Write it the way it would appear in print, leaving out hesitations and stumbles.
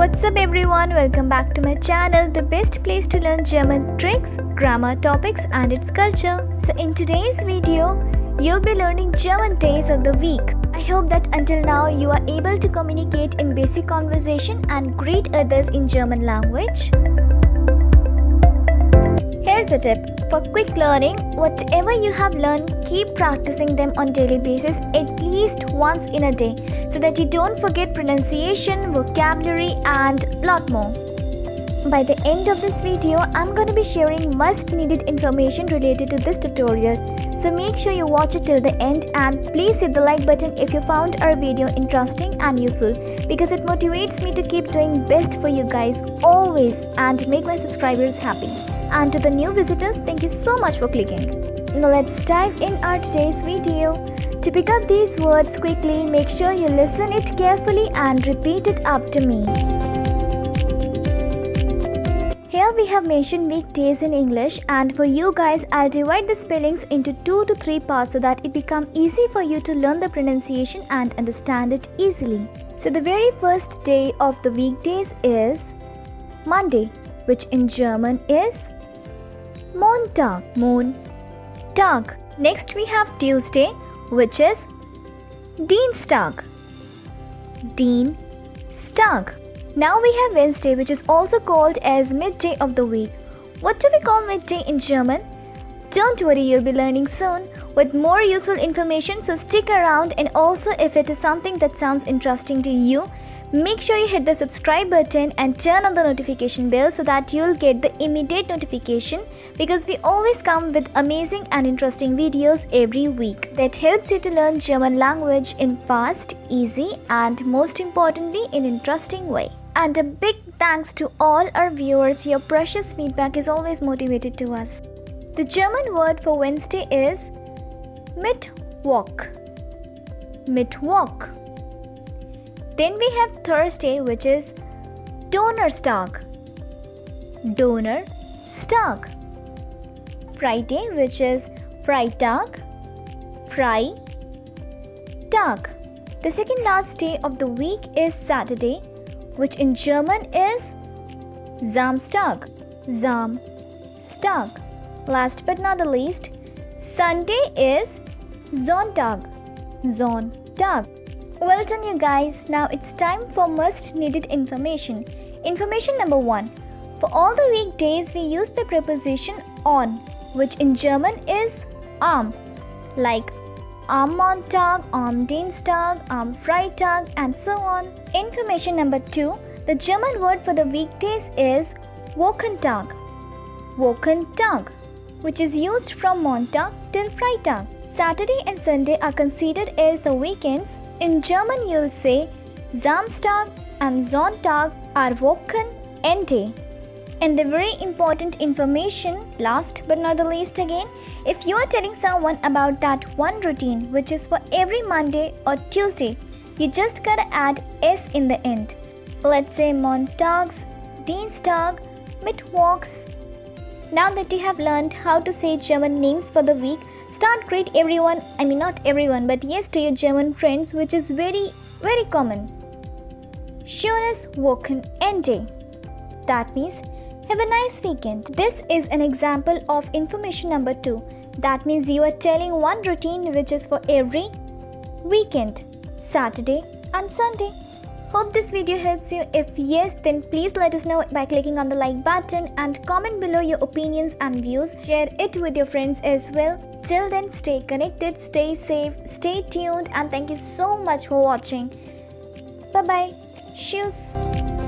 What's up everyone, welcome back to my channel, the best place to learn German tricks, grammar topics and its culture. So in today's video, you'll be learning German days of the week. I hope that until now you are able to communicate in basic conversation and greet others in German language. Here's a tip. For quick learning, whatever you have learned, keep practicing them on daily basis at least once in a day so that you don't forget pronunciation, vocabulary and lot more. By the end of this video, I'm going to be sharing must needed information related to this tutorial. So make sure you watch it till the end and please hit the like button if you found our video interesting and useful because it motivates me to keep doing best for you guys always and make my subscribers happy. And to the new visitors, thank you so much for clicking. Now let's dive in our today's video. To pick up these words quickly, make sure you listen it carefully and repeat it up to me. Here we have mentioned weekdays in English, and for you guys I'll divide the spellings into 2 to 3 parts so that it becomes easy for you to learn the pronunciation and understand it easily. So the very first day of the weekdays is Monday, which in German is Montag. Montag. Next we have Tuesday, which is Dienstag. Dienstag. Now we have Wednesday, which is also called as midday of the week. What do we call midday in German? Don't worry, you'll be learning soon with more useful information, so stick around. And also, if it is something that sounds interesting to you, make sure you hit the subscribe button and turn on the notification bell so that you'll get the immediate notification, because we always come with amazing and interesting videos every week that helps you to learn German language in fast, easy and most importantly in interesting way. And a big thanks to all our viewers. Your precious feedback is always motivated to us. The German word for Wednesday is Mittwoch. Mittwoch. Then we have Thursday, which is Donnerstag. Donnerstag. Friday, which is Freitag. Freitag. The second last day of the week is Saturday, which in German is Samstag. Samstag. Last but not the least, Sunday is Sonntag. Sonntag. Well done you guys. Now it's time for must needed information. Information number 1. For all the weekdays we use the preposition on, which in German is am, like am Montag, am Dienstag, am Freitag and so on. Information number 2. The German word for the weekdays is Wochentag. Wochentag, which is used from Montag till Freitag. Saturday and Sunday are considered as the weekends. In German you'll say Samstag and Sonntag are Wochenende. And the very important information, last but not the least again, if you are telling someone about that one routine which is for every Monday or Tuesday, you just gotta add S in the end. Let's say Montags, Dienstag, Mittwochs. Now that you have learned how to say German names for the week, start greet everyone, not everyone, but yes to your German friends, which is very, very common. Schönes Wochenende. That means have a nice weekend. This is an example of information number 2. That means you are telling one routine which is for every weekend, Saturday and Sunday. Hope this video helps you. If yes, then please let us know by clicking on the like button and comment below your opinions and views. Share it with your friends as well. Till then, stay connected, stay safe, stay tuned and thank you so much for watching. Bye bye. Tschüss.